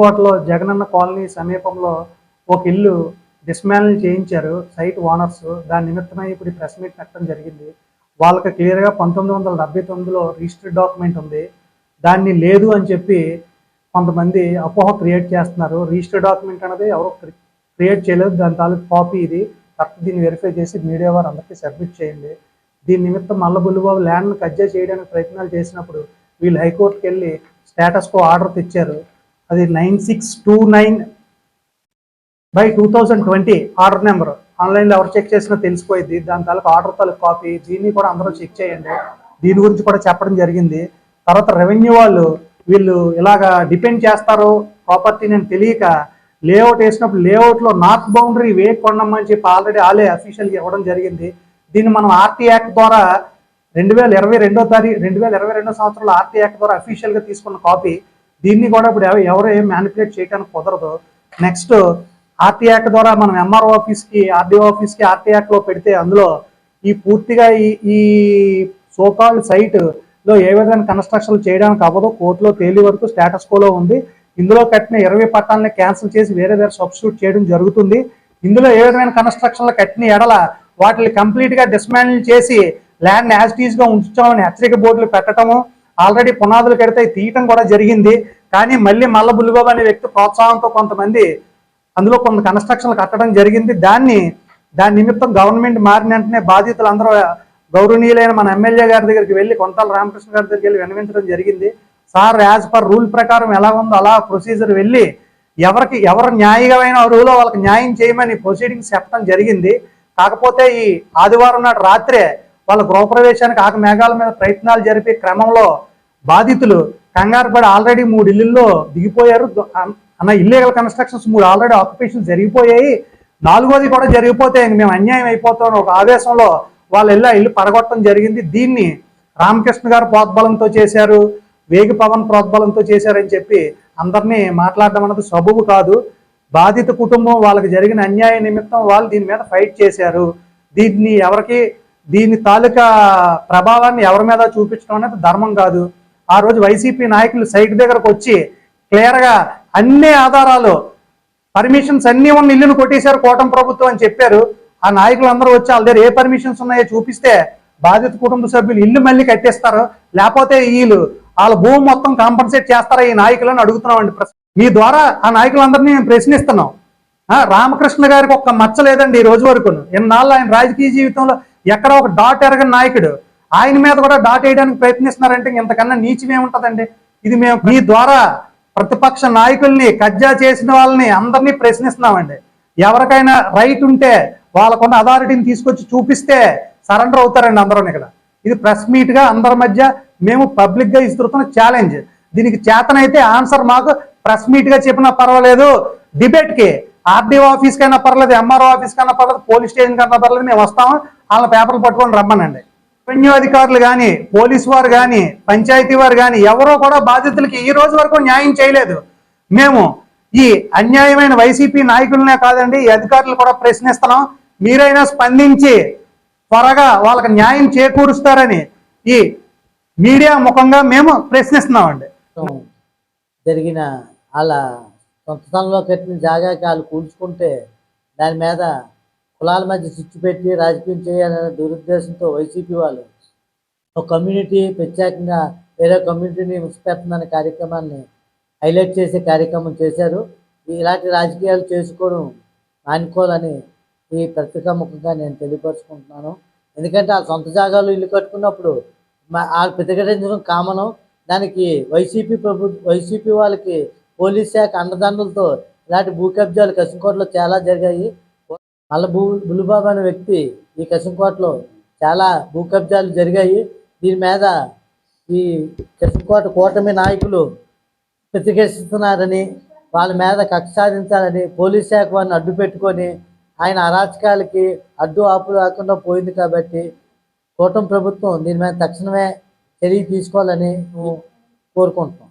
కశింకోటలో Jagananna colony సమీపంలో ఒక ఇల్లు డిస్మాంటిల్ చేయించారు సైట్ ఓనర్స్. దాని నిమిత్తమై ఇప్పుడు ప్రెస్ మీట్ పెట్టడం జరిగింది. వాళ్ళకి క్లియర్గా 1979లో రిజిస్టర్డ్ డాక్యుమెంట్ ఉంది, దాన్ని లేదు అని చెప్పి కొంతమంది అపోహ క్రియేట్ చేస్తున్నారు. రిజిస్టర్డ్ డాక్యుమెంట్ అనేది ఎవరు క్రియేట్ చేయలేదు, దాని తాలూకు కాపీ ఇది. కరెక్ట్ దీన్ని వెరిఫై చేసి మీడియా వారు అందరికీ సబ్మిట్ చేయండి. దీని నిమిత్తం మల్ల బుల్లిబాబు ల్యాండ్ను కబ్జా చేయడానికి ప్రయత్నాలు చేసినప్పుడు వీళ్ళు హైకోర్టుకి వెళ్ళి స్టేటస్కో ఆర్డర్ తెచ్చారు. అది 9629/2020 ఆర్డర్ నెంబర్. ఆన్లైన్లో ఎవరు చెక్ చేసినా తెలిసిపోయింది. దాని తాలూకు ఆర్డర్ తాలూకు కాపీ. దీన్ని కూడా అందరూ చెక్ చేయండి. దీని గురించి కూడా చెప్పడం జరిగింది. తర్వాత రెవెన్యూ వాళ్ళు వీళ్ళు ఇలాగా డిపెండ్ చేస్తారు ప్రాపర్టీని అని తెలియక లేఅవుట్ వేసినప్పుడు లేఅవుట్లో నార్త్ బౌండరీ వేయకొండమని చెప్పి ఆల్రెడీ ఆలే అఫీషియల్గా ఇవ్వడం జరిగింది. దీన్ని మనం ఆర్టీ యాక్ట్ ద్వారా 2022 సంవత్సరంలో ఆర్టీ యాక్ట్ ద్వారా అఫీషియల్గా తీసుకున్న కాపీ. దీన్ని కూడా ఇప్పుడు ఎవరు ఏం మ్యానిపులేట్ చేయడానికి కుదరదు. నెక్స్ట్ ఆర్టీ యాక్ట్ ద్వారా మనం ఎంఆర్ఓ ఆఫీస్కి ఆర్డీఓ ఆఫీస్కి ఆర్టీ యాక్ట్లో పెడితే అందులో ఈ పూర్తిగా ఈ సోకాల్డ్ సైట్లో ఏ విధమైన కన్స్ట్రక్షన్ చేయడానికి అవ్వదు, కోర్టులో తేలి వరకు స్టేటస్ కోలో ఉంది. ఇందులో కట్టిన 20 పట్టాలని క్యాన్సిల్ చేసి వేరే సబ్స్టిట్యూట్ చేయడం జరుగుతుంది. ఇందులో ఏ విధమైన కన్స్ట్రక్షన్లు కట్టిన ఎడల వాటిని కంప్లీట్గా డిస్మాంటిల్ చేసి ల్యాండ్ యాజ్ ఇట్ ఈస్గా ఉంచామని హెచ్చరిక బోర్డులు పెట్టడము, ఆల్రెడీ పునాదులు కడితే తీయటం కూడా జరిగింది. కానీ మళ్ళీ మల్ల బుల్లిబాబు అనే వ్యక్తి ప్రోత్సాహంతో కొంతమంది అందులో కొంత కన్స్ట్రక్షన్లు కట్టడం జరిగింది. దాని నిమిత్తం గవర్నమెంట్ మారిన వెంటనే బాధితులందరూ గౌరవనీయులైన మన ఎమ్మెల్యే గారి దగ్గరికి వెళ్ళి కొంతాల రామకృష్ణ గారి దగ్గరికి వెళ్ళి విన్నవించడం జరిగింది. సార్ యాజ్ పర్ రూల్ ప్రకారం ఎలా ఉందో అలా ప్రొసీజర్ వెళ్ళి ఎవరు న్యాయమైన అరువులో వాళ్ళకి న్యాయం చేయమని ప్రొసీడింగ్స్ చెప్పడం జరిగింది. కాకపోతే ఈ ఆదివారం నాడు రాత్రే వాళ్ళ గృహప్రవేశానికి ఆక మేఘాల మీద ప్రయత్నాలు జరిపే క్రమంలో బాధితులు కంగారు పడి ఆల్రెడీ 3 ఇళ్లలో దిగిపోయారు. అన్న ఇల్లీగల్ కన్స్ట్రక్షన్స్ 3 ఆల్రెడీ ఆక్యుపేషన్ జరిగిపోయాయి, 4వది కూడా జరిగిపోతే మేము అన్యాయం అయిపోతాం ఒక ఆవేశంలో వాళ్ళు ఇల్లు పడగొట్టడం జరిగింది. దీన్ని రామకృష్ణ గారు ప్రోద్బలంతో చేశారు, వేగి పవన్ ప్రోద్బలంతో చేశారని చెప్పి అందరినీ మాట్లాడడం అనేది సబబు కాదు. బాధిత కుటుంబం వాళ్ళకి జరిగిన అన్యాయ నిమిత్తం వాళ్ళు దీని మీద ఫైట్ చేశారు. దీని తాలూకా ప్రభావాన్ని ఎవరి మీద చూపించడం అనేది ధర్మం కాదు. ఆ రోజు వైసీపీ నాయకులు సైట్ దగ్గరకు వచ్చి క్లియర్గా అన్ని ఆధారాలు పర్మిషన్స్ అన్నీ ఉన్న ఇల్లును కొట్టేశారు కూటమి ప్రభుత్వం అని చెప్పారు. ఆ నాయకులు అందరూ వచ్చి వాళ్ళ దగ్గర ఏ పర్మిషన్స్ ఉన్నాయో చూపిస్తే బాధిత కుటుంబ సభ్యులు ఇల్లు మళ్ళీ కట్టేస్తారు, లేకపోతే వాళ్ళ భూమి మొత్తం కాంపన్సేట్ చేస్తారా ఈ నాయకులను అడుగుతున్నామండి. మీ ద్వారా ఆ నాయకులందరినీ మేము ప్రశ్నిస్తున్నాం. రామకృష్ణ గారికి ఒక్క మచ్చ లేదండి ఈ రోజు వరకు. ఎన్నాళ్ళు ఆయన రాజకీయ జీవితంలో ఎక్కడ ఒక డాట్ ఎరగని నాయకుడు, ఆయన మీద కూడా డాట్ వేయడానికి ప్రయత్నిస్తున్నారంటే ఇంతకన్నా నీచమేముంటదండి. ఇది మేము మీ ద్వారా ప్రతిపక్ష నాయకుల్ని కబ్జా చేసిన వాళ్ళని అందరినీ ప్రశ్నిస్తున్నామండి. ఎవరికైనా రైట్ ఉంటే వాళ్ళకున్న అథారిటీని తీసుకొచ్చి చూపిస్తే సరెండర్ అవుతారండి అందరూ. ఇక్కడ ఇది ప్రెస్ మీట్ గా అందరి మధ్య మేము పబ్లిక్ గా ఇస్తున్న ఛాలెంజ్. దీనికి చేతనైతే ఆన్సర్ మాకు ప్రెస్ మీట్ గా చెప్పినా పర్వాలేదు, డిబేట్ కి ఆర్డీఓ ఆఫీస్ కైనా పర్లేదు, ఎంఆర్ఓ ఆఫీస్ కన్నా పర్లేదు, పోలీస్ స్టేషన్ కన్నా పర్లేదు, మేము వస్తాము. వాళ్ళ పేపర్లు పట్టుకొని రమ్మనండి. రెవెన్యూ అధికారులు కానీ, పోలీసు వారు కానీ, పంచాయతీ వారు కానీ ఎవరో కూడా బాధితులకి ఈ రోజు వరకు న్యాయం చేయలేదు. మేము ఈ అన్యాయమైన వైసీపీ నాయకులనే కాదండి, ఈ అధికారులు కూడా ప్రశ్నిస్తున్నాం. మీరైనా స్పందించి త్వరగా వాళ్ళకి న్యాయం చేకూరుస్తారని ఈ మీడియా ముఖంగా మేము ప్రశ్నిస్తున్నామండి. జరిగిన వాళ్ళ సొంత స్థలంలో కట్టిన జాగాకి వాళ్ళు కూల్చుకుంటే దాని మీద కులాల మధ్య చిచ్చు పెట్టి రాజకీయం చేయాలనే దురుద్దేశంతో వైసీపీ వాళ్ళు ఒక కమ్యూనిటీ ప్రత్యేకంగా వేరే కమ్యూనిటీని ముసిపెడుతుందనే కార్యక్రమాన్ని హైలైట్ చేసే కార్యక్రమం చేశారు. ఇలాంటి రాజకీయాలు చేసుకోవడం మానుకోవాలని ఈ పత్రికా ముఖంగా నేను తెలియపరుచుకుంటున్నాను. ఎందుకంటే ఆ సొంత జాగాలు ఇల్లు కట్టుకున్నప్పుడు వాళ్ళు ప్రతిఘటించడం కామనం. దానికి వైసీపీ వాళ్ళకి పోలీస్ శాఖ అండదండలతో ఇలాంటి భూ కబ్జాలు కశింకోటలో చాలా జరిగాయి. మల్ల బుల్లిబాబు అనే వ్యక్తి ఈ కశింకోటలో చాలా భూ కబ్జాలు జరిగాయి. దీని మీద ఈ కశింకోట కూటమి నాయకులు ప్రతిఘటిస్తున్నారని, వాళ్ళ మీద కక్ష సాధించాలని పోలీస్ శాఖ వారిని అడ్డు పెట్టుకొని ఆయన అరాచకాలకి అడ్డు ఆపు లేకుండా పోయింది. కాబట్టి కూటమి ప్రభుత్వం దీని మీద తక్షణమే చర్య తీసుకోవాలని కోరుకుంటున్నాం.